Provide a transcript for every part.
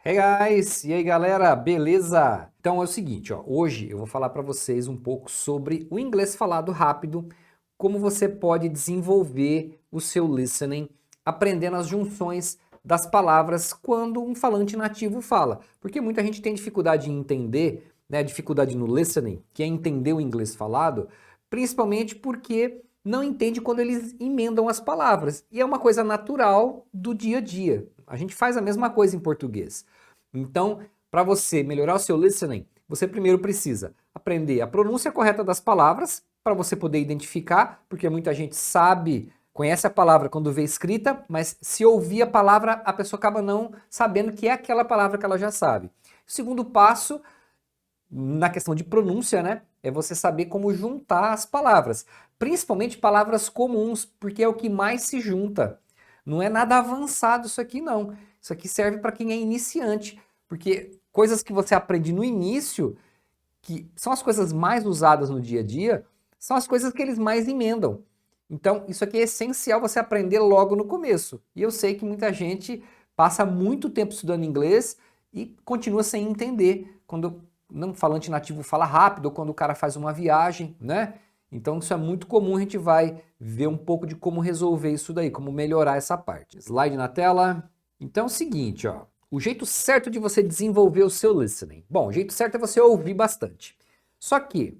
Hey guys! E aí galera, beleza? Então é o seguinte, ó, hoje eu vou falar para vocês um pouco sobre o inglês falado rápido, como você pode desenvolver o seu listening aprendendo as junções das palavras quando um falante nativo fala. Porque muita gente tem dificuldade em entender, né, dificuldade no listening, que é entender o inglês falado, principalmente porque não entende quando eles emendam as palavras. E é uma coisa natural do dia a dia. A gente faz a mesma coisa em português. Então, para você melhorar o seu listening, você primeiro precisa aprender a pronúncia correta das palavras, para você poder identificar, porque muita gente sabe, conhece a palavra quando vê escrita, mas se ouvir a palavra, a pessoa acaba não sabendo que é aquela palavra que ela já sabe. O segundo passo, na questão de pronúncia, né, é você saber como juntar as palavras, principalmente palavras comuns, porque é o que mais se junta. Não é nada avançado isso aqui, não. Isso aqui serve para quem é iniciante, porque coisas que você aprende no início, que são as coisas mais usadas no dia a dia, são as coisas que eles mais emendam. Então, isso aqui é essencial você aprender logo no começo. E eu sei que muita gente passa muito tempo estudando inglês e continua sem entender quando não falante nativo fala rápido ou quando o cara faz uma viagem, né? Então isso é muito comum, a gente vai ver um pouco de como resolver isso daí, como melhorar essa parte. Slide na tela. Então é o seguinte, ó, o jeito certo de você desenvolver o seu listening. Bom, o jeito certo é você ouvir bastante. Só que,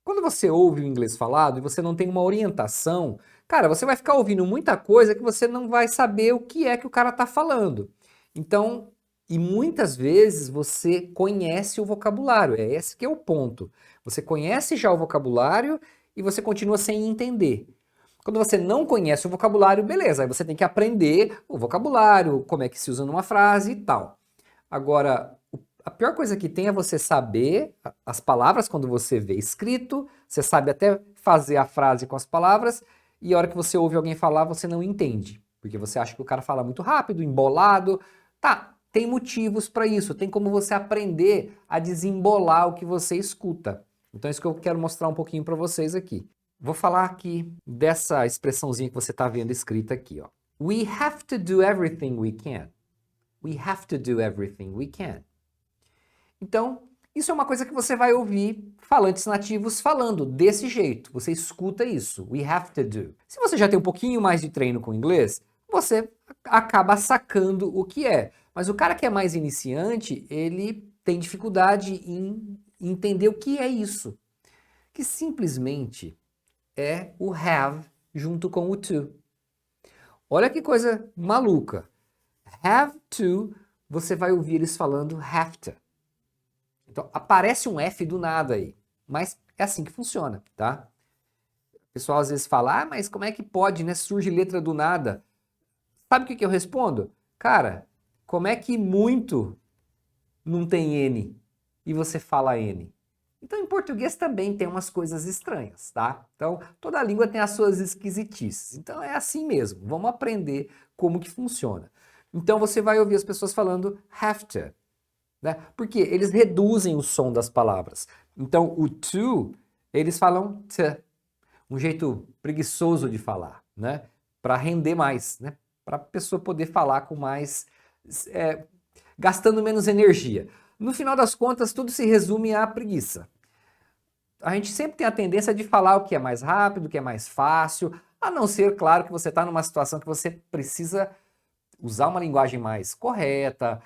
quando você ouve o inglês falado e você não tem uma orientação, cara, você vai ficar ouvindo muita coisa que você não vai saber o que é que o cara tá falando. Então, e muitas vezes você conhece o vocabulário, é esse que é o ponto. Você conhece já o vocabulário e você continua sem entender. Quando você não conhece o vocabulário, beleza, aí você tem que aprender o vocabulário, como é que se usa numa frase e tal. Agora, a pior coisa que tem é você saber as palavras quando você vê escrito, você sabe até fazer a frase com as palavras, e a hora que você ouve alguém falar, você não entende, porque você acha que o cara fala muito rápido, embolado. Tá, tem motivos para isso, tem como você aprender a desembolar o que você escuta. Então, é isso que eu quero mostrar um pouquinho para vocês aqui. Vou falar aqui dessa expressãozinha que você está vendo escrita aqui, ó. We have to do everything we can. We have to do everything we can. Então, isso é uma coisa que você vai ouvir falantes nativos falando desse jeito. Você escuta isso. We have to do. Se você já tem um pouquinho mais de treino com inglês, você acaba sacando o que é. Mas o cara que é mais iniciante, ele tem dificuldade em entender o que é isso. Que simplesmente é o have junto com o to. Olha que coisa maluca. Have to, você vai ouvir eles falando have to. Então, aparece um F do nada aí, mas é assim que funciona, tá? O pessoal às vezes fala, mas como é que pode, né? Surge letra do nada. Sabe o que eu respondo? Cara, como é que muito não tem N e você fala N? Então, em português também tem umas coisas estranhas, tá? Então, toda língua tem as suas esquisitices. Então, é assim mesmo. Vamos aprender como que funciona. Então, você vai ouvir as pessoas falando have to, né? Porque eles reduzem o som das palavras. Então, o to, eles falam t, um jeito preguiçoso de falar, né? Para render mais, né? Para a pessoa poder falar com mais, é, gastando menos energia. No final das contas, tudo se resume à preguiça. A gente sempre tem a tendência de falar o que é mais rápido, o que é mais fácil, a não ser, claro, que você está numa situação que você precisa usar uma linguagem mais correta,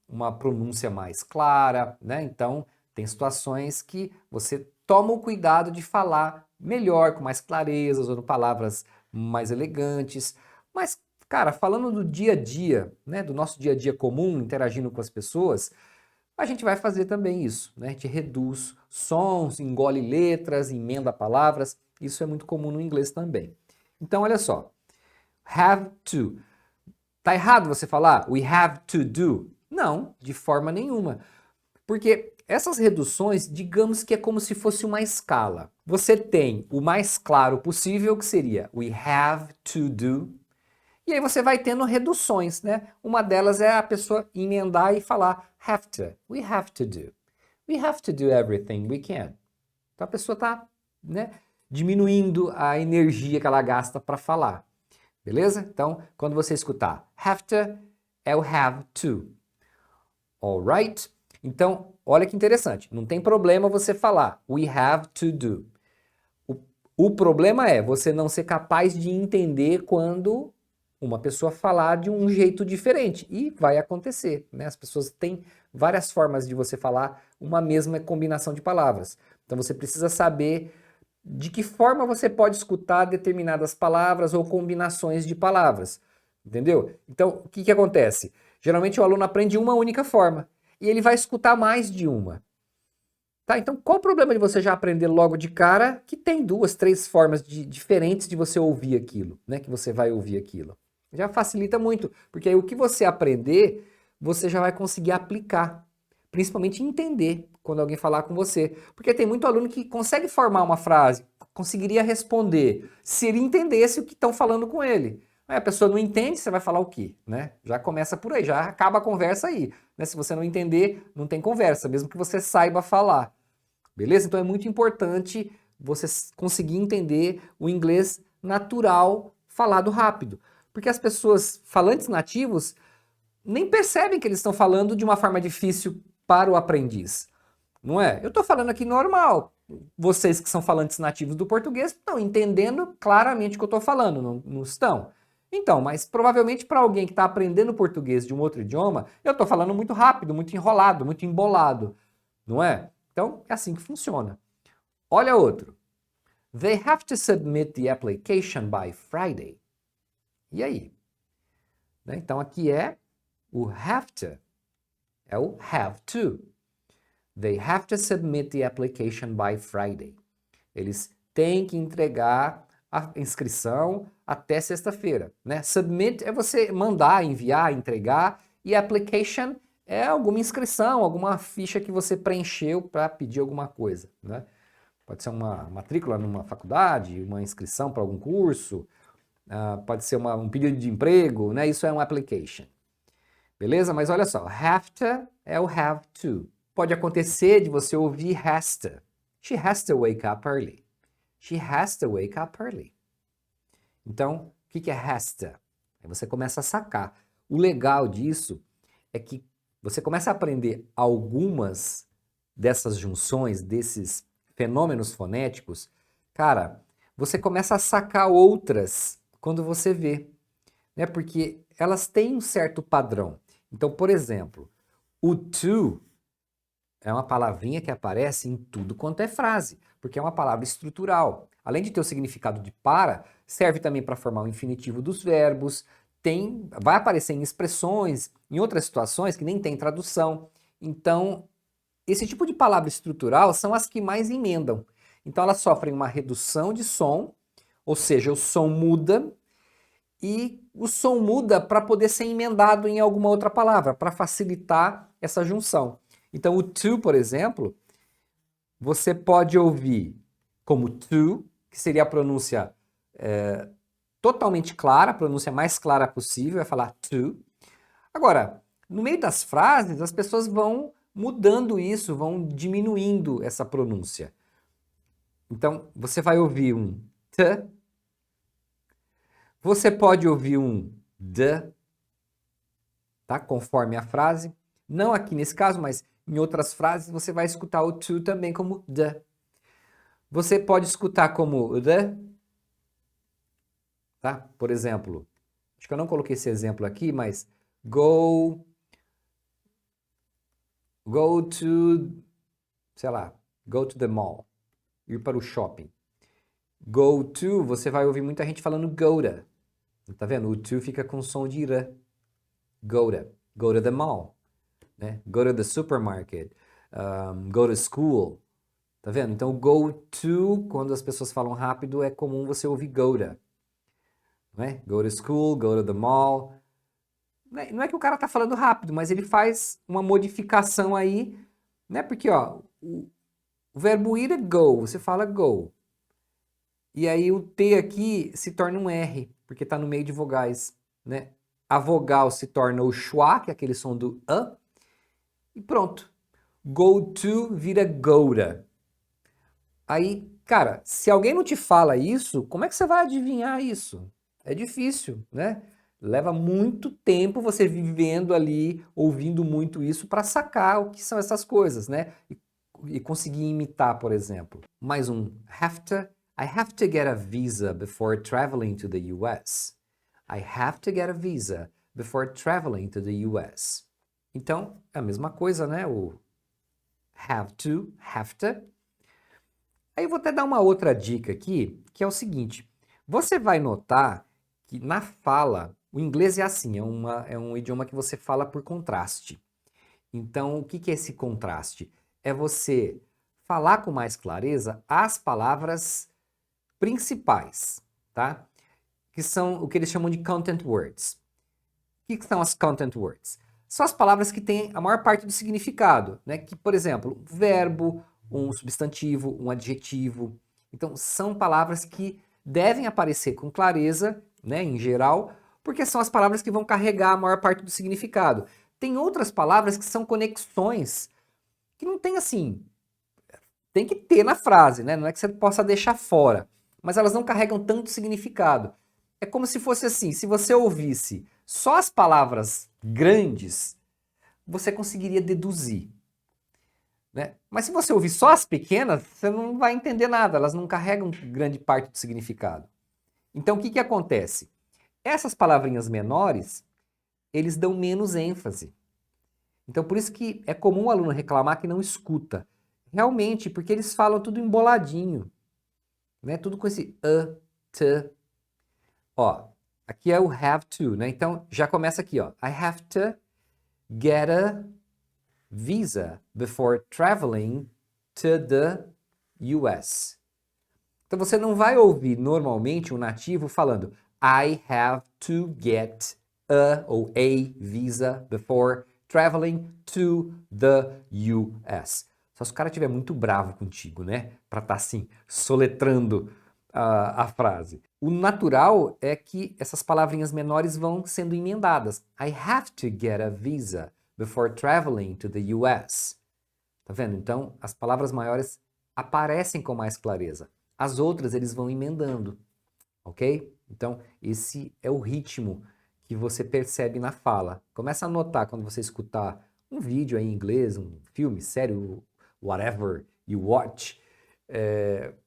uma pronúncia mais clara, né? Então, tem situações que você toma o cuidado de falar melhor, com mais clareza, usando palavras mais elegantes. Mas, cara, falando do dia a dia, né, do nosso dia a dia comum, interagindo com as pessoas, a gente vai fazer também isso, né? A gente reduz sons, engole letras, emenda palavras. Isso é muito comum no inglês também. Então, olha só. Have to. Tá errado você falar we have to do? Não, de forma nenhuma. Porque essas reduções, digamos que é como se fosse uma escala. Você tem o mais claro possível, que seria we have to do, e aí você vai tendo reduções, né? Uma delas é a pessoa emendar e falar have to. We have to do. We have to do everything we can. Então a pessoa está, né, diminuindo a energia que ela gasta para falar. Beleza? Então, quando você escutar have to, é o have to. Alright? Então, olha que interessante. Não tem problema você falar we have to do. O problema é você não ser capaz de entender quando uma pessoa falar de um jeito diferente. E vai acontecer, né? As pessoas têm várias formas de você falar uma mesma combinação de palavras. Então você precisa saber de que forma você pode escutar determinadas palavras ou combinações de palavras. Entendeu? Então, o que que acontece? Geralmente o aluno aprende uma única forma e ele vai escutar mais de uma. Tá, então qual o problema de você já aprender logo de cara que tem duas, três formas diferentes de você ouvir aquilo, né? Que você vai ouvir aquilo. Já facilita muito, porque aí o que você aprender, você já vai conseguir aplicar, principalmente entender quando alguém falar com você. Porque tem muito aluno que consegue formar uma frase, conseguiria responder, se ele entendesse o que estão falando com ele. Aí a pessoa não entende, você vai falar o quê, né? Já começa por aí, já acaba a conversa aí, né? Se você não entender, não tem conversa, mesmo que você saiba falar. Beleza? Então é muito importante você conseguir entender o inglês natural falado rápido. Porque as pessoas falantes nativos nem percebem que eles estão falando de uma forma difícil para o aprendiz. Não é? Eu estou falando aqui normal. Vocês que são falantes nativos do português estão entendendo claramente o que eu estou falando, não estão? Então, mas provavelmente para alguém que está aprendendo português de um outro idioma, eu estou falando muito rápido, muito enrolado, muito embolado, não é? Então, é assim que funciona. Olha outro. They have to submit the application by Friday. E aí? Né? Então, aqui é o have to. É o have to. They have to submit the application by Friday. Eles têm que entregar a inscrição até sexta-feira, né? Submit é você mandar, enviar, entregar, e application é alguma inscrição, alguma ficha que você preencheu para pedir alguma coisa, né? Pode ser uma matrícula numa faculdade, uma inscrição para algum curso, pode ser um pedido de emprego, né? Isso é um application. Beleza? Mas olha só, have to é o have to. Pode acontecer de você ouvir has to. She has to wake up early. She has to wake up early. Então, o que é has to? Aí você começa a sacar. O legal disso é que você começa a aprender algumas dessas junções, desses fenômenos fonéticos. Cara, você começa a sacar outras quando você vê, né? Porque elas têm um certo padrão. Então, por exemplo, o to é uma palavrinha que aparece em tudo quanto é frase, porque é uma palavra estrutural. Além de ter o significado de para, serve também para formar o infinitivo dos verbos, vai aparecer em expressões, em outras situações que nem tem tradução. Então, esse tipo de palavra estrutural são as que mais emendam. Então, elas sofrem uma redução de som, ou seja, o som muda, e o som muda para poder ser emendado em alguma outra palavra, para facilitar essa junção. Então, o to, por exemplo, você pode ouvir como to, que seria a pronúncia totalmente clara, a pronúncia mais clara possível, é falar to. Agora, no meio das frases, as pessoas vão mudando isso, vão diminuindo essa pronúncia. Então, você vai ouvir um t, você pode ouvir um d, tá? Conforme a frase. Não aqui nesse caso, mas em outras frases você vai escutar o to também como d. Você pode escutar como the, tá? Por exemplo, acho que eu não coloquei esse exemplo aqui, mas go to, sei lá, go to the mall, ir para o shopping. Go to, você vai ouvir muita gente falando go to. Tá vendo? O to fica com som de ira. Go to the mall, né? Go to the supermarket, go to school. Tá vendo? Então, go to, quando as pessoas falam rápido, é comum você ouvir go to. Né? Go to school, go to the mall. Não é que o cara tá falando rápido, mas ele faz uma modificação aí, né? Porque, ó, o verbo ir é go, você fala go. E aí o T aqui se torna um R, porque tá no meio de vogais, né? A vogal se torna o schwa, que é aquele som do a, e pronto. Go to vira go-to. Aí, cara, se alguém não te fala isso, como é que você vai adivinhar isso? É difícil, né? Leva muito tempo você vivendo ali, ouvindo muito isso para sacar o que são essas coisas, né? E conseguir imitar, por exemplo. Mais um. I have to get a visa before traveling to the US. I have to get a visa before traveling to the US. Então, é a mesma coisa, né? O have to. Aí eu vou até dar uma outra dica aqui, que é o seguinte. Você vai notar que na fala, o inglês é assim, é um idioma que você fala por contraste. Então, o que é esse contraste? É você falar com mais clareza as palavras principais, tá? Que são o que eles chamam de content words. O que são as content words? São as palavras que têm a maior parte do significado, né? Que, por exemplo, um verbo, um substantivo, um adjetivo. Então, são palavras que devem aparecer com clareza, né, em geral, porque são as palavras que vão carregar a maior parte do significado. Tem outras palavras que são conexões que não tem assim, tem que ter na frase, né? Não é que você possa deixar fora, mas elas não carregam tanto significado. É como se fosse assim, se você ouvisse só as palavras grandes, você conseguiria deduzir, né? Mas se você ouvir só as pequenas, você não vai entender nada, elas não carregam grande parte do significado. Então o que acontece? Essas palavrinhas menores, eles dão menos ênfase. Então por isso que é comum o aluno reclamar que não escuta. Realmente, porque eles falam tudo emboladinho, né? Tudo com esse t. Ó, aqui é o have to, né? Então já começa aqui, ó. I have to get a visa before traveling to the US. Então você não vai ouvir normalmente um nativo falando I have to get a ou a visa before traveling to the US. Só se o cara estiver muito bravo contigo, né? Para estar assim, soletrando a frase. O natural é que essas palavrinhas menores vão sendo emendadas. I have to get a visa before traveling to the US. Tá vendo? Então, as palavras maiores aparecem com mais clareza. As outras eles vão emendando, ok? Então, esse é o ritmo que você percebe na fala. Começa a notar quando você escutar um vídeo aí em inglês, um filme, série, whatever you watch,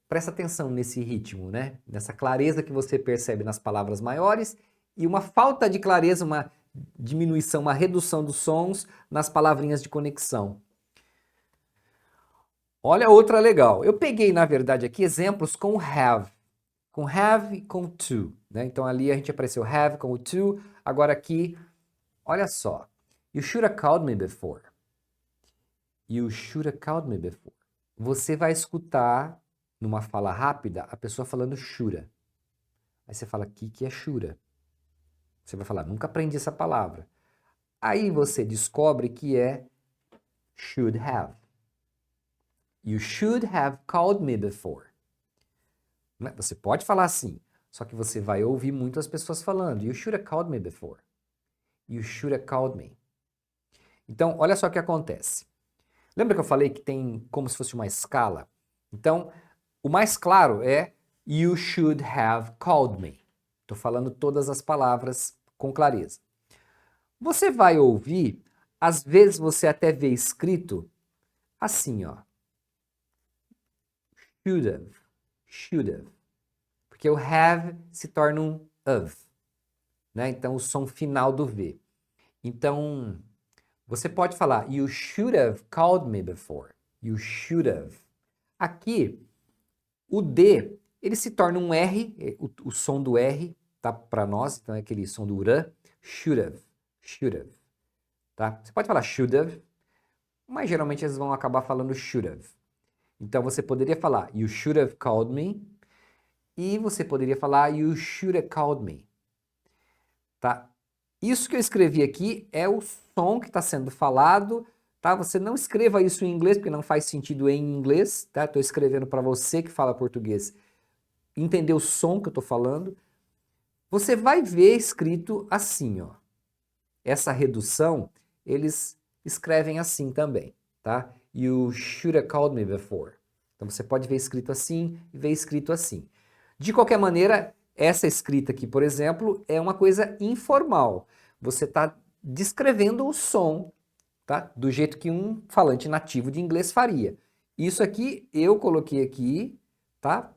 presta atenção nesse ritmo, né? Nessa clareza que você percebe nas palavras maiores e uma falta de clareza, uma diminuição, uma redução dos sons nas palavrinhas de conexão. Olha outra legal. Eu peguei, na verdade, aqui exemplos com have. Com have e com to, né? Então ali a gente apareceu have com o to. Agora aqui, olha só. You should have called me before. You should have called me before. Você vai escutar, numa fala rápida, a pessoa falando shoulda. Aí você fala, que é shoulda? Você vai falar, nunca aprendi essa palavra. Aí você descobre que é should have. You should have called me before. Você pode falar assim, só que você vai ouvir muitas pessoas falando. You should have called me before. You should have called me. Então, olha só o que acontece. Lembra que eu falei que tem como se fosse uma escala? Então, o mais claro é you should have called me. Estou falando todas as palavras com clareza. Você vai ouvir, às vezes você até vê escrito assim, ó. Should have. Porque o have se torna um of, né? Então, o som final do V. Então, você pode falar, you should have called me before. You should have. Aqui, o D, ele se torna um R, o som do R, tá? Para nós, então é aquele som do R. Should have. Tá? Você pode falar should have, mas geralmente eles vão acabar falando should have. Então, você poderia falar, you should have called me. E você poderia falar, you should have called me. Tá? Isso que eu escrevi aqui é o som que está sendo falado, tá? Você não escreva isso em inglês, porque não faz sentido em inglês, tá? Estou escrevendo para você que fala português entender o som que eu estou falando. Você vai ver escrito assim, ó. Essa redução, eles escrevem assim também, tá? You should have called me before. Então você pode ver escrito assim e ver escrito assim. De qualquer maneira, essa escrita aqui, por exemplo, é uma coisa informal. Você está descrevendo o som, tá? Do jeito que um falante nativo de inglês faria. Isso aqui eu coloquei aqui, tá?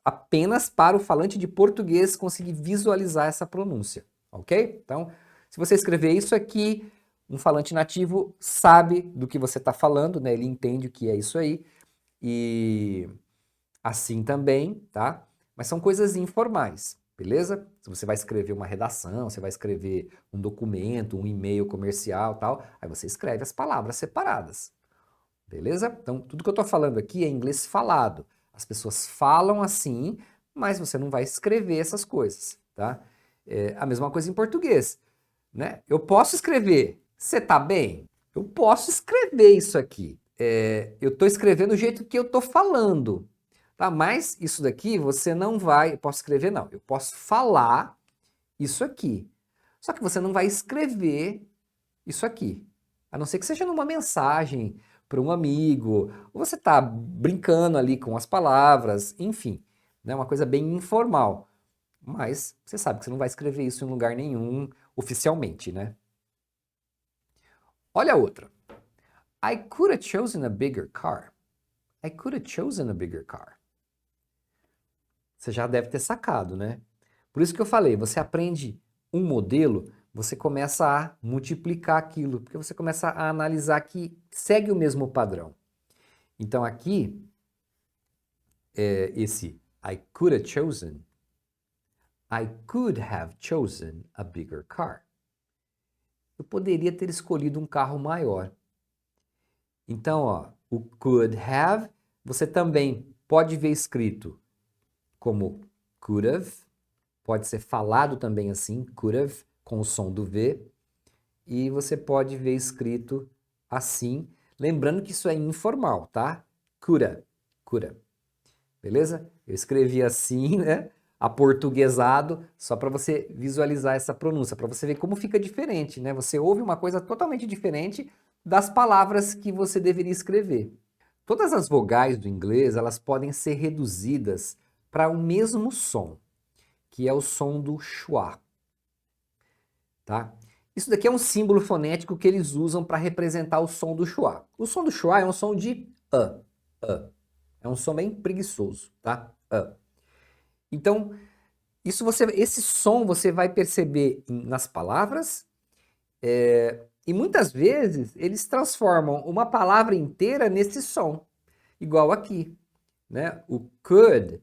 Apenas para o falante de português conseguir visualizar essa pronúncia, ok? Então, se você escrever isso aqui, um falante nativo sabe do que você está falando, né? Ele entende o que é isso aí. E assim também, tá? Mas são coisas informais, beleza? Se você vai escrever uma redação, você vai escrever um documento, um e-mail comercial, tal, aí você escreve as palavras separadas, beleza? Então, tudo que eu tô falando aqui é inglês falado. As pessoas falam assim, mas você não vai escrever essas coisas, tá? É a mesma coisa em português, né? Eu posso escrever, você tá bem? Eu posso escrever isso aqui. Eu tô escrevendo do jeito que eu tô falando, tá? Mas isso daqui você não vai, eu posso escrever não, eu posso falar isso aqui. Só que você não vai escrever isso aqui. A não ser que seja numa mensagem para um amigo, ou você tá brincando ali com as palavras, enfim, né? Uma coisa bem informal. Mas você sabe que você não vai escrever isso em lugar nenhum oficialmente, né? Olha a outra. I could have chosen a bigger car. I could have chosen a bigger car. Você já deve ter sacado, né? Por isso que eu falei, você aprende um modelo, você começa a multiplicar aquilo, porque você começa a analisar que segue o mesmo padrão. Então aqui, esse I could have chosen a bigger car. Eu poderia ter escolhido um carro maior. Então, ó, o could have, você também pode ver escrito como could have, pode ser falado também assim, could have, com o som do V, e você pode ver escrito assim, lembrando que isso é informal, tá? Coulda, coulda. Beleza? Eu escrevi assim, né? Aportuguesado, só para você visualizar essa pronúncia, para você ver como fica diferente, né? Você ouve uma coisa totalmente diferente das palavras que você deveria escrever. Todas as vogais do inglês, elas podem ser reduzidas para o mesmo som, que é o som do schwa, tá? Isso daqui é um símbolo fonético que eles usam para representar o som do schwa. O som do schwa é um som de a. É um som bem preguiçoso, tá? Então, esse som você vai perceber nas palavras, e muitas vezes eles transformam uma palavra inteira nesse som, igual aqui, né? O could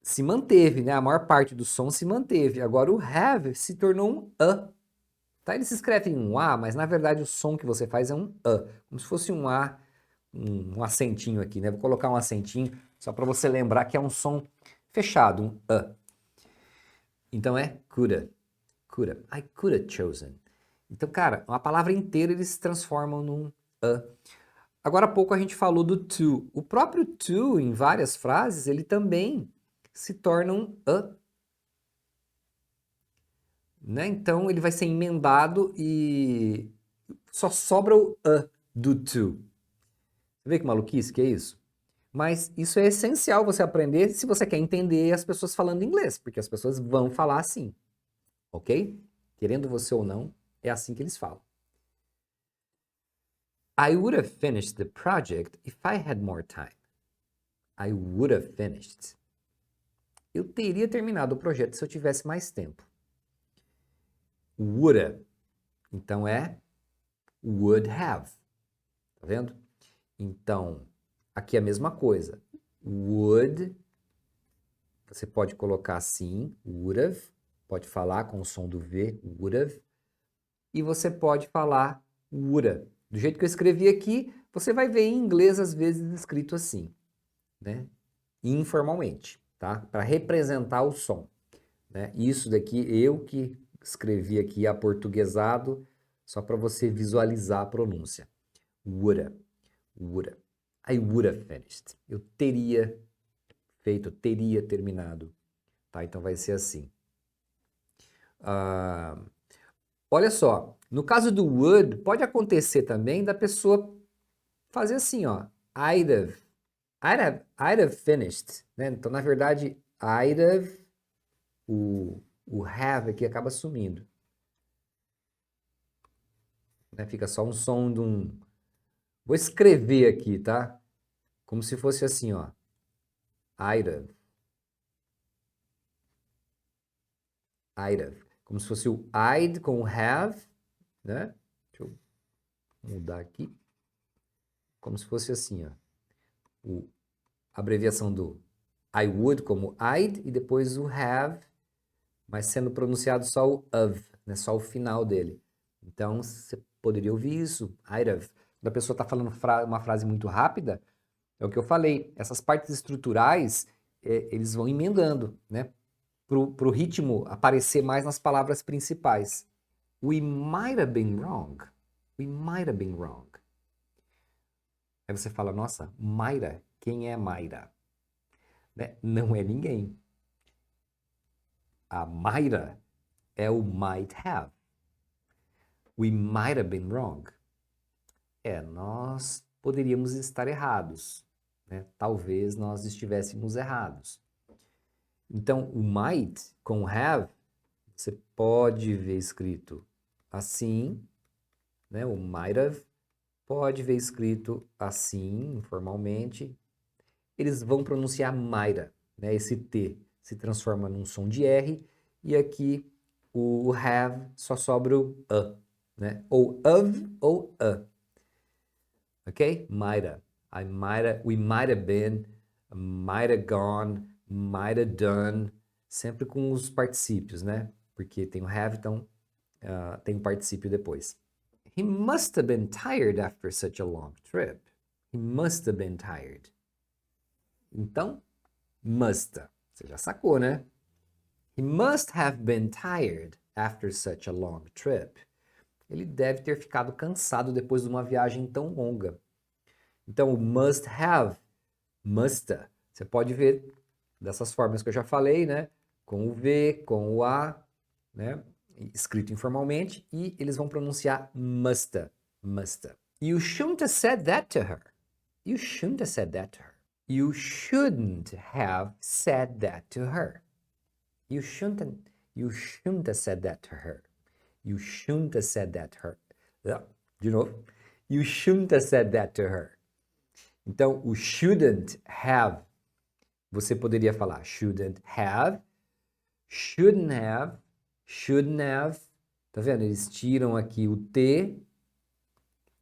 se manteve, né? A maior parte do som se manteve. Agora o have se tornou um a. Tá? Ele se escreve em um a, mas na verdade o som que você faz é um a, como se fosse um a, um acentinho aqui, né? Vou colocar um acentinho só para você lembrar que é um som fechado, um a. Então é coulda, coulda. I could have chosen. Então, cara, uma palavra inteira eles se transformam num a. Agora há pouco a gente falou do to. O próprio to, em várias frases, ele também se torna um a. Né? Então ele vai ser emendado e só sobra o a do to. Você vê que maluquice que é isso? Mas isso é essencial você aprender se você quer entender as pessoas falando inglês, porque as pessoas vão falar assim, ok? Querendo você ou não, é assim que eles falam. I would have finished the project if I had more time. I would have finished. Eu teria terminado o projeto se eu tivesse mais tempo. Woulda. Então é would have. Tá vendo? Então, aqui é a mesma coisa. Would, você pode colocar assim, would have, pode falar com o som do V, would have, e você pode falar woulda. Do jeito que eu escrevi aqui, você vai ver em inglês às vezes escrito assim, né? Informalmente, tá? Para representar o som, né? Isso daqui eu que escrevi aqui aportuguesado, só para você visualizar a pronúncia. Woulda, woulda. I would have finished. Eu teria feito, teria terminado. Tá? Então vai ser assim. Olha só, no caso do would, pode acontecer também da pessoa fazer assim, ó. I'd have finished. Né? Então, na verdade, I'd have o have aqui acaba sumindo. Né? Fica só um som de um... Vou escrever aqui, tá? Como se fosse assim, ó. I'd have. I'd have. Como se fosse o I'd com o have, né? Deixa eu mudar aqui. Como se fosse assim, ó. A abreviação do I would como I'd e depois o have, mas sendo pronunciado só o of, né? Só o final dele. Então, você poderia ouvir isso, I'd have. Quando a pessoa está falando uma frase muito rápida, é o que eu falei, essas partes estruturais, eles vão emendando, né? Para o ritmo aparecer mais nas palavras principais. We might have been wrong. We might have been wrong. Aí você fala, nossa, Mayra, quem é Mayra? Né? Não é ninguém. A Mayra é o might have. We might have been wrong. Nós poderíamos estar errados. Né? Talvez nós estivéssemos errados. Então, o might com have, você pode ver escrito assim, né? O might have pode ver escrito assim, informalmente. Eles vão pronunciar Mayra, né? Esse T se transforma num som de R e aqui o have só sobra o a, né? Ou of ou a. Ok? Might have. We might have been, might have gone, might have done, sempre com os particípios, né? Porque tem o have, então tem o particípio depois. He must have been tired after such a long trip. He must have been tired. Então, must. Você já sacou, né? He must have been tired after such a long trip. Ele deve ter ficado cansado depois de uma viagem tão longa. Então, o must have, musta, você pode ver dessas formas que eu já falei, né? Com o V, com o A, né? Escrito informalmente, e eles vão pronunciar musta, musta. You shouldn't have said that to her. You shouldn't have said that to her. You shouldn't have said that to her. You shouldn't have said that to her. You shouldn't have said that to her. De novo. You shouldn't have said that to her. Então, o shouldn't have, você poderia falar shouldn't have, shouldn't have, shouldn't have. Tá vendo? Eles tiram aqui o T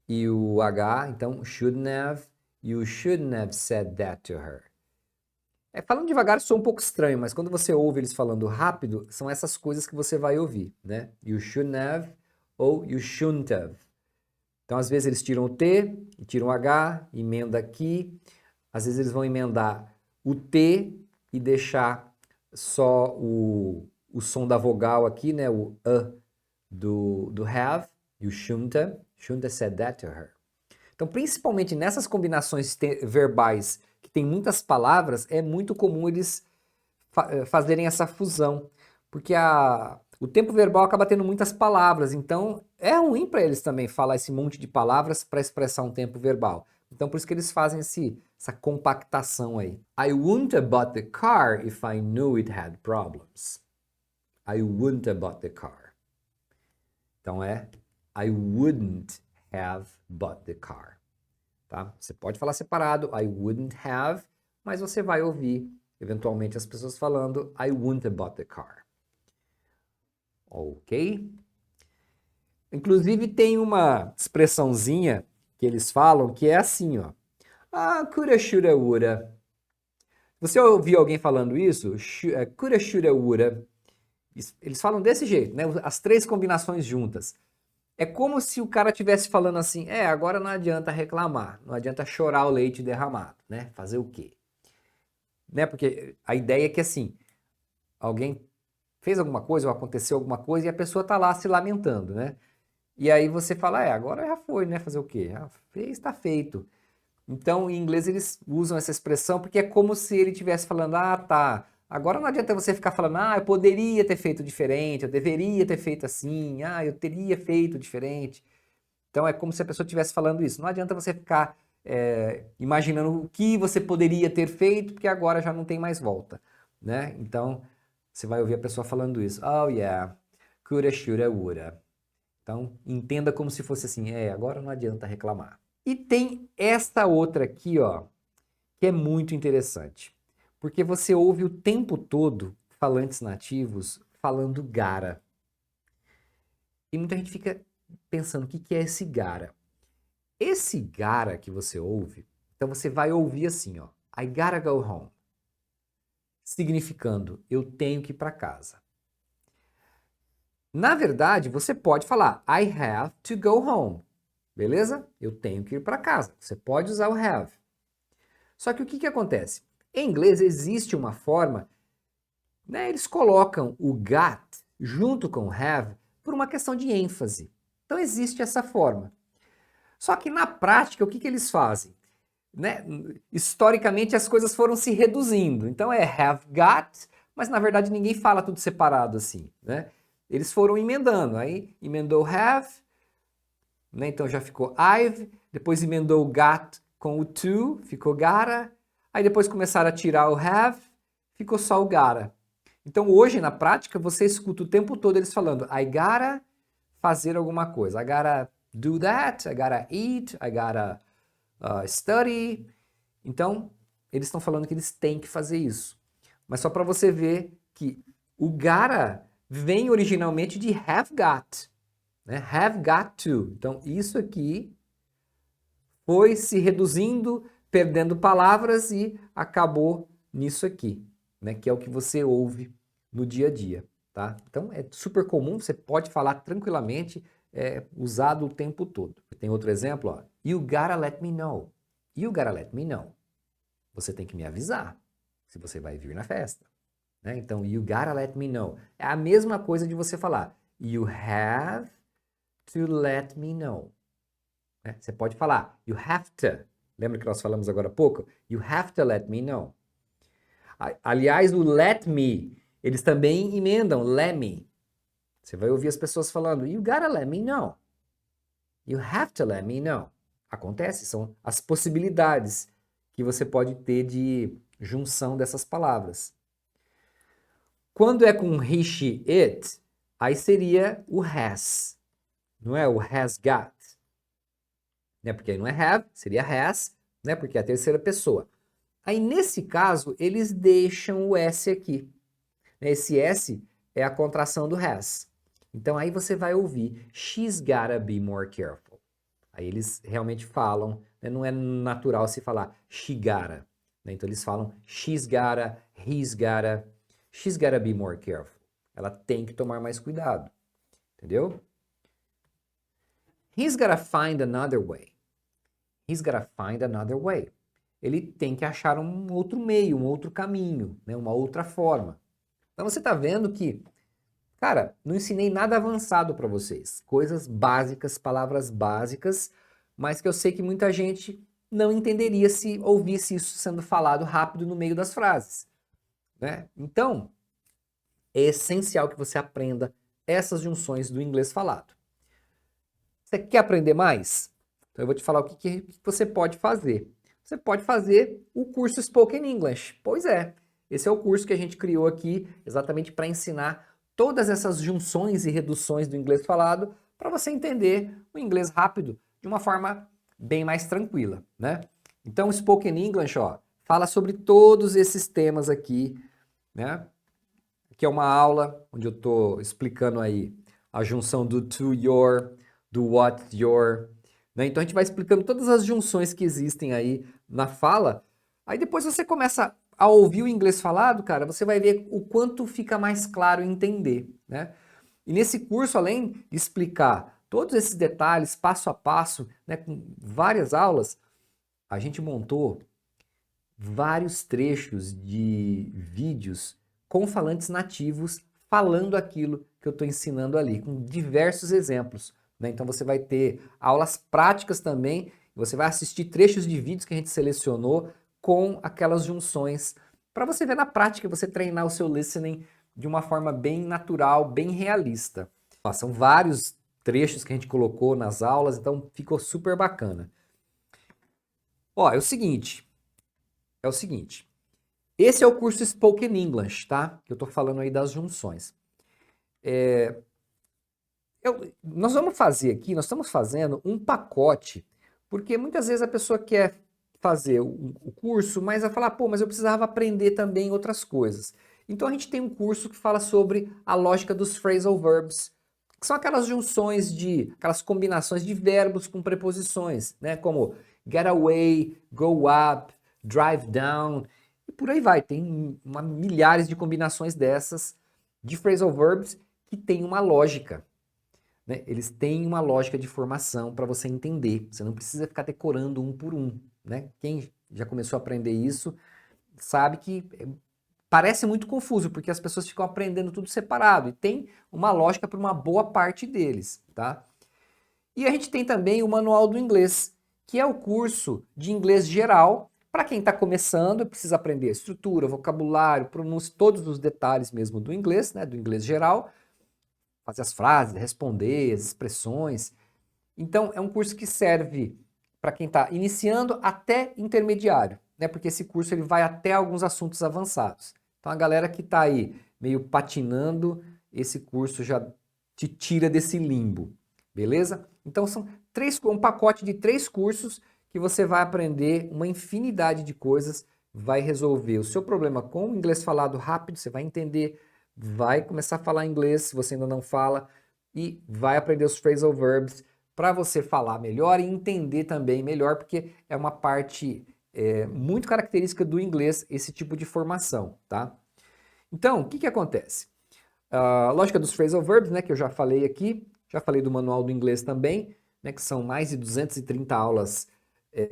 e o H, então shouldn't have, you shouldn't have said that to her. Falando devagar soa um pouco estranho, mas quando você ouve eles falando rápido, são essas coisas que você vai ouvir, né? You shouldn't have ou you shouldn't have. Então, às vezes eles tiram o T e tiram o H, emenda aqui. Às vezes eles vão emendar o T e deixar só o som da vogal aqui, né? O A do have. You shouldn't have said that to her. Então, principalmente nessas combinações verbais que tem muitas palavras, é muito comum eles fazerem essa fusão. Porque o tempo verbal acaba tendo muitas palavras, então é ruim para eles também falar esse monte de palavras para expressar um tempo verbal. Então por isso que eles fazem essa compactação aí. I wouldn't have bought the car if I knew it had problems. I wouldn't have bought the car. Então I wouldn't have bought the car. Tá? Você pode falar separado, I wouldn't have, mas você vai ouvir eventualmente as pessoas falando I wouldn't have bought the car. Ok? Inclusive tem uma expressãozinha que eles falam que é assim, ó. Coulda, shoulda, woulda. Você ouviu alguém falando isso? Coulda, shoulda, woulda. Eles falam desse jeito, né? As três combinações juntas. É como se o cara estivesse falando assim, agora não adianta reclamar, não adianta chorar o leite derramado, né? Fazer o quê? Né? Porque a ideia é que assim, alguém fez alguma coisa ou aconteceu alguma coisa e a pessoa está lá se lamentando, né? E aí você fala, agora já foi, né? Fazer o quê? Já fez, está feito. Então, em inglês eles usam essa expressão porque é como se ele estivesse falando, tá, agora não adianta você ficar falando, eu poderia ter feito diferente, eu deveria ter feito assim, eu teria feito diferente. Então é como se a pessoa estivesse falando isso. Não adianta você ficar imaginando o que você poderia ter feito, porque agora já não tem mais volta, né? Então, você vai ouvir a pessoa falando isso. Oh, yeah, coulda, shoulda, woulda. Então, entenda como se fosse assim, agora não adianta reclamar. E tem esta outra aqui, ó, que é muito interessante. Porque você ouve o tempo todo falantes nativos falando gara. E muita gente fica pensando, o que é esse gara? Esse gara que você ouve, então você vai ouvir assim, ó, I gotta go home. Significando, eu tenho que ir para casa. Na verdade, você pode falar I have to go home. Beleza? Eu tenho que ir para casa. Você pode usar o have. Só que o que acontece? Em inglês existe uma forma, né, eles colocam o got junto com o have por uma questão de ênfase. Então existe essa forma. Só que na prática, o que eles fazem? Né? Historicamente as coisas foram se reduzindo. Então é have got, mas na verdade ninguém fala tudo separado assim, né? Eles foram emendando, aí emendou have, né? Então já ficou I've, depois emendou o got com o to, ficou gotta, aí depois começaram a tirar o have, ficou só o gotta. Então hoje na prática você escuta o tempo todo eles falando I gotta fazer alguma coisa, I gotta do that, I gotta eat, I gotta study. Então, eles estão falando que eles têm que fazer isso. Mas só para você ver que o gotta vem originalmente de have got, né? Have got to. Então, isso aqui foi se reduzindo, perdendo palavras e acabou nisso aqui, né? Que é o que você ouve no dia a dia, tá? Então, é super comum, você pode falar tranquilamente, usado o tempo todo. Tem outro exemplo, ó. You gotta let me know. You gotta let me know. Você tem que me avisar se você vai vir na festa, né? Então, you gotta let me know. É a mesma coisa de você falar you have to let me know. Né? Você pode falar you have to. Lembra que nós falamos agora há pouco? You have to let me know. Aliás, o let me, eles também emendam let me. Você vai ouvir as pessoas falando you gotta let me know. You have to let me know. Acontece, são as possibilidades que você pode ter de junção dessas palavras. Quando é com he, she, it, aí seria o has, não é o has got, né? Porque aí não é have, seria has, né? Porque é a terceira pessoa. Aí nesse caso, eles deixam o S aqui. Esse S é a contração do has. Então aí você vai ouvir she's gotta be more careful. Aí eles realmente falam, né? Não é natural se falar she gotta, né? Então eles falam she's gotta, he's gotta, she's gotta be more careful. Ela tem que tomar mais cuidado, entendeu? He's gotta find another way. He's gotta find another way. Ele tem que achar um outro meio, um outro caminho, né? Uma outra forma. Então você está vendo que, cara, não ensinei nada avançado para vocês. Coisas básicas, palavras básicas, mas que eu sei que muita gente não entenderia se ouvisse isso sendo falado rápido no meio das frases, né? Então, é essencial que você aprenda essas junções do inglês falado. Você quer aprender mais? Então eu vou te falar o que você pode fazer. Você pode fazer o curso Spoken English. Pois é, esse é o curso que a gente criou aqui exatamente para ensinar todas essas junções e reduções do inglês falado para você entender o inglês rápido de uma forma bem mais tranquila, né? Então o Spoken English, ó, fala sobre todos esses temas aqui, né? Aqui é uma aula onde eu estou explicando aí a junção do to your, do what your, né? Então a gente vai explicando todas as junções que existem aí na fala. Aí depois você começa a ouvir o inglês falado, cara, você vai ver o quanto fica mais claro entender, né? E nesse curso, além de explicar todos esses detalhes passo a passo, né, com várias aulas, a gente montou vários trechos de vídeos com falantes nativos falando aquilo que eu estou ensinando ali, com diversos exemplos, né? Então você vai ter aulas práticas também, você vai assistir trechos de vídeos que a gente selecionou com aquelas junções, para você ver na prática, você treinar o seu listening de uma forma bem natural, bem realista. Ó, são vários trechos que a gente colocou nas aulas, então ficou super bacana. Ó, é o seguinte, Esse é o curso Spoken English, tá? Que eu tô falando aí das junções. Nós vamos fazer aqui, nós estamos fazendo um pacote, porque muitas vezes a pessoa quer fazer o curso, mas vai falar, pô, mas eu precisava aprender também outras coisas. Então a gente tem um curso que fala sobre a lógica dos phrasal verbs, que são aquelas junções aquelas combinações de verbos com preposições, né? Como get away, go up, drive down, e por aí vai. Tem milhares de combinações dessas de phrasal verbs que tem uma lógica. Né? Eles têm uma lógica de formação para você entender. Você não precisa ficar decorando um por um. Né? Quem já começou a aprender isso sabe que parece muito confuso, porque as pessoas ficam aprendendo tudo separado. E tem uma lógica para uma boa parte deles. Tá? E a gente tem também o Manual do Inglês, que é o curso de inglês geral. Para quem está começando, precisa aprender estrutura, vocabulário, pronúncia, todos os detalhes mesmo do inglês, né? Do inglês geral. Fazer as frases, responder, as expressões. Então, é um curso que serve para quem está iniciando até intermediário, né? Porque esse curso ele vai até alguns assuntos avançados. Então, a galera que está aí meio patinando, esse curso já te tira desse limbo, beleza? Então, são um pacote de 3 cursos que você vai aprender uma infinidade de coisas, vai resolver o seu problema com o inglês falado rápido, você vai entender, vai começar a falar inglês se você ainda não fala e vai aprender os phrasal verbs para você falar melhor e entender também melhor, porque é uma parte muito característica do inglês esse tipo de formação, tá? Então, o que que acontece? A lógica dos phrasal verbs, né, que eu já falei aqui, já falei do manual do inglês também, né, que são mais de 230 aulas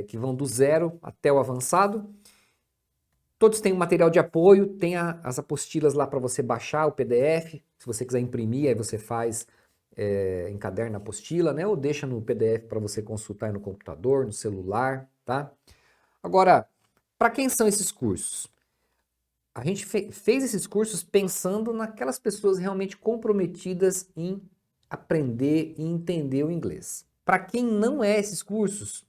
que vão do zero até o avançado. Todos têm um material de apoio, tem as apostilas lá para você baixar o PDF. Se você quiser imprimir, aí você faz, encaderna a apostila, né? Ou deixa no PDF para você consultar no computador, no celular, tá? Agora, para quem são esses cursos? A gente fez esses cursos pensando naquelas pessoas realmente comprometidas em aprender e entender o inglês. Para quem não é esses cursos,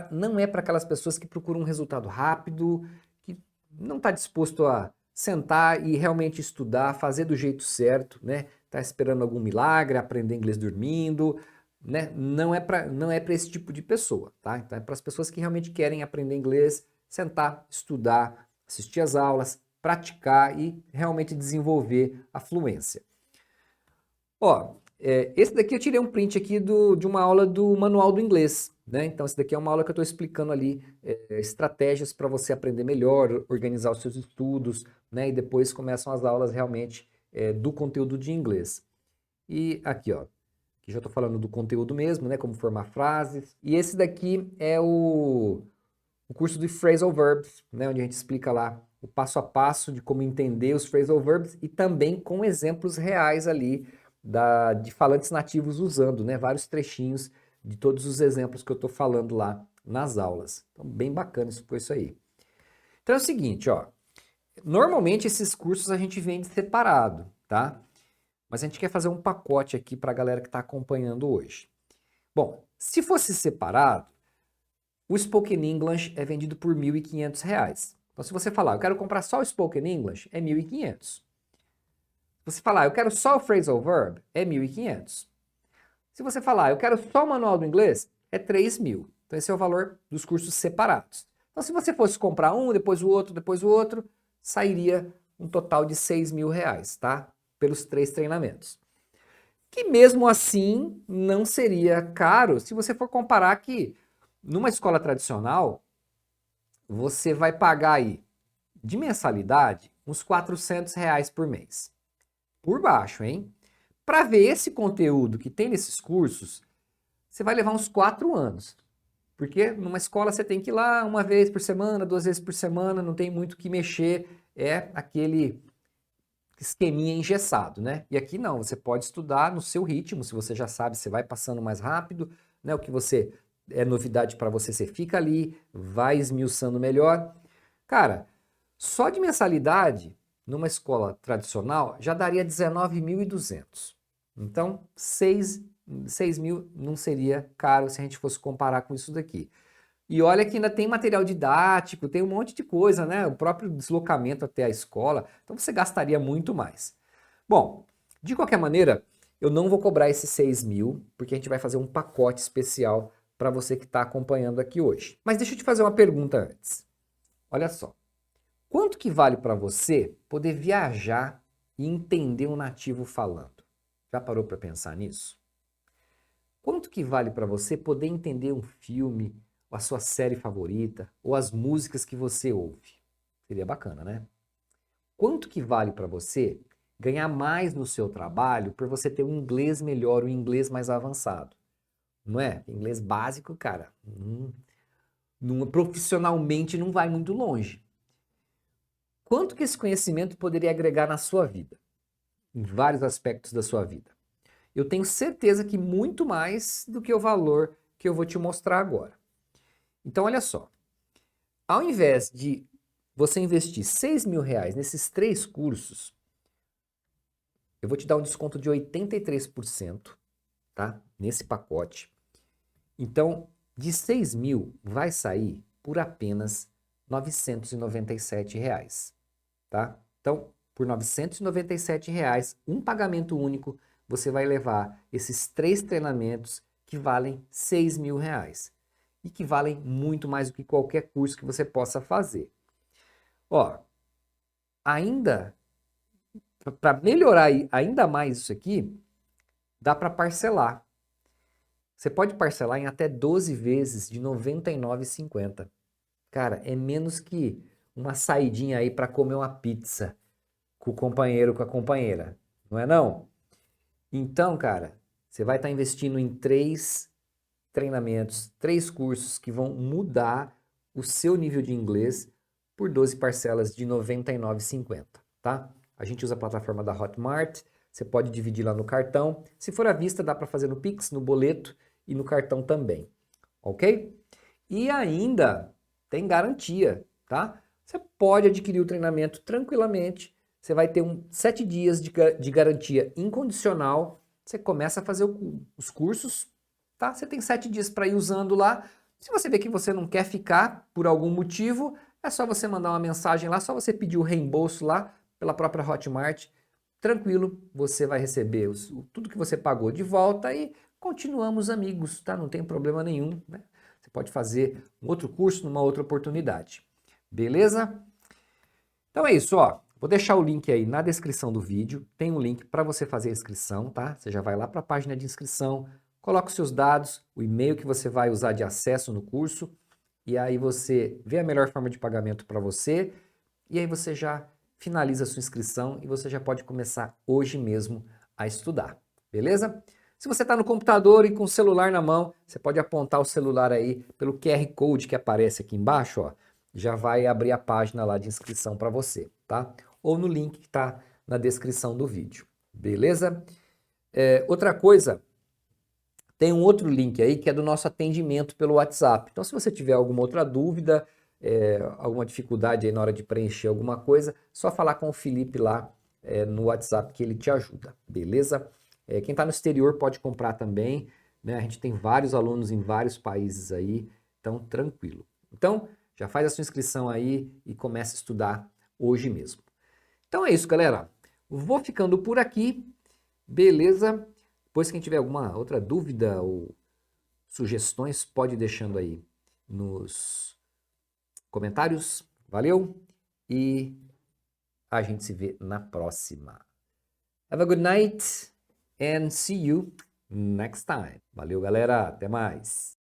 não é para aquelas pessoas que procuram um resultado rápido, que não está disposto a sentar e realmente estudar, fazer do jeito certo, né? Tá esperando algum milagre, aprender inglês dormindo, né? Não é para esse tipo de pessoa, tá? Então é para as pessoas que realmente querem aprender inglês, sentar, estudar, assistir às aulas, praticar e realmente desenvolver a fluência. Ó, esse daqui eu tirei um print aqui de uma aula do Manual do Inglês, né? Então, esse daqui é uma aula que eu estou explicando ali estratégias para você aprender melhor, organizar os seus estudos, né? E depois começam as aulas realmente do conteúdo de inglês. E aqui, ó, que já estou falando do conteúdo mesmo, né? Como formar frases. E esse daqui é o curso de Phrasal Verbs, né? Onde a gente explica lá o passo a passo de como entender os Phrasal Verbs e também com exemplos reais ali de falantes nativos usando, né? Vários trechinhos de todos os exemplos que eu estou falando lá nas aulas. Então, bem bacana isso aí. Então é o seguinte, ó. Normalmente esses cursos a gente vende separado, tá? Mas a gente quer fazer um pacote aqui para a galera que está acompanhando hoje. Bom, se fosse separado, o Spoken English é vendido por R$ 1.500. Então, se você falar, eu quero comprar só o Spoken English, é 1.500. Se você falar, eu quero só o Phrasal Verb, é 1.500. Se você falar, eu quero só o Manual do Inglês, é 3.000. Então, esse é o valor dos cursos separados. Então, se você fosse comprar um, depois o outro, sairia um total de R$ 6.000, tá? Pelos 3 treinamentos. Que mesmo assim não seria caro se você for comparar que numa escola tradicional você vai pagar aí de mensalidade uns R$ 400 por mês. Por baixo, hein? Para ver esse conteúdo que tem nesses cursos, você vai levar uns 4 anos. Porque numa escola você tem que ir lá uma vez por semana, 2 vezes por semana, não tem muito o que mexer, é aquele esqueminha engessado, né? E aqui não, você pode estudar no seu ritmo, se você já sabe, você vai passando mais rápido, né? O que você é novidade para você, você fica ali, vai esmiuçando melhor. Cara, só de mensalidade, numa escola tradicional, já daria 19.200. Então, 6.000 não seria caro se a gente fosse comparar com isso daqui. E olha que ainda tem material didático, tem um monte de coisa, né? O próprio deslocamento até a escola. Então você gastaria muito mais. Bom, de qualquer maneira, eu não vou cobrar esses 6 mil, porque a gente vai fazer um pacote especial para você que está acompanhando aqui hoje. Mas deixa eu te fazer uma pergunta antes. Olha só. Quanto que vale para você poder viajar e entender um nativo falando? Já parou para pensar nisso? Quanto que vale para você poder entender um filme, a sua série favorita, ou as músicas que você ouve? Seria bacana, né? Quanto que vale para você ganhar mais no seu trabalho por você ter um inglês melhor, um inglês mais avançado? Não é? Inglês básico, cara, profissionalmente não vai muito longe. Quanto que esse conhecimento poderia agregar na sua vida? Em vários aspectos da sua vida. Eu tenho certeza que muito mais do que o valor que eu vou te mostrar agora. Então, olha só. Ao invés de você investir 6 mil reais nesses 3 cursos, eu vou te dar um desconto de 83%, tá? Nesse pacote. Então, de 6 mil vai sair por apenas R$ 997 reais, tá? Então, por R$ 997 reais, um pagamento único, você vai levar esses 3 treinamentos que valem 6 mil reais e que valem muito mais do que qualquer curso que você possa fazer. Ó, ainda para melhorar ainda mais isso aqui, dá para parcelar. Você pode parcelar em até 12 vezes de R$ 99,50. Cara, é menos que uma saidinha aí para comer uma pizza com o companheiro, com a companheira. Não é não? Então, cara, você vai estar investindo em 3 treinamentos, 3 cursos que vão mudar o seu nível de inglês por 12 parcelas de R$ 99,50, tá? A gente usa a plataforma da Hotmart, você pode dividir lá no cartão. Se for à vista, dá para fazer no Pix, no boleto e no cartão também, ok? E ainda tem garantia, tá? Você pode adquirir o treinamento tranquilamente, você vai ter 7 dias de garantia incondicional, você começa a fazer os cursos, tá? Você tem 7 dias para ir usando lá. Se você vê que você não quer ficar por algum motivo, é só você mandar uma mensagem lá, só você pedir o reembolso lá pela própria Hotmart. Tranquilo, você vai receber tudo que você pagou de volta e continuamos amigos, tá? Não tem problema nenhum, né? Você pode fazer um outro curso numa outra oportunidade. Beleza? Então é isso, ó. Vou deixar o link aí na descrição do vídeo. Tem um link para você fazer a inscrição, tá? Você já vai lá para a página de inscrição, coloca os seus dados, o e-mail que você vai usar de acesso no curso, e aí você vê a melhor forma de pagamento para você, e aí você já finaliza a sua inscrição e você já pode começar hoje mesmo a estudar, beleza? Se você está no computador e com o celular na mão, você pode apontar o celular aí pelo QR Code que aparece aqui embaixo, ó, já vai abrir a página lá de inscrição para você, tá? Ou no link que está na descrição do vídeo, beleza? Outra coisa, tem um outro link aí que é do nosso atendimento pelo WhatsApp. Então, se você tiver alguma outra dúvida, alguma dificuldade aí na hora de preencher alguma coisa, só falar com o Felipe lá no WhatsApp que ele te ajuda, beleza? Quem está no exterior pode comprar também, né? A gente tem vários alunos em vários países aí, então tranquilo. Então, já faz a sua inscrição aí e começa a estudar hoje mesmo. Então é isso, galera. Vou ficando por aqui, beleza? Depois, quem tiver alguma outra dúvida ou sugestões, pode ir deixando aí nos comentários. Valeu e a gente se vê na próxima. Have a good night and see you next time. Valeu, galera. Até mais.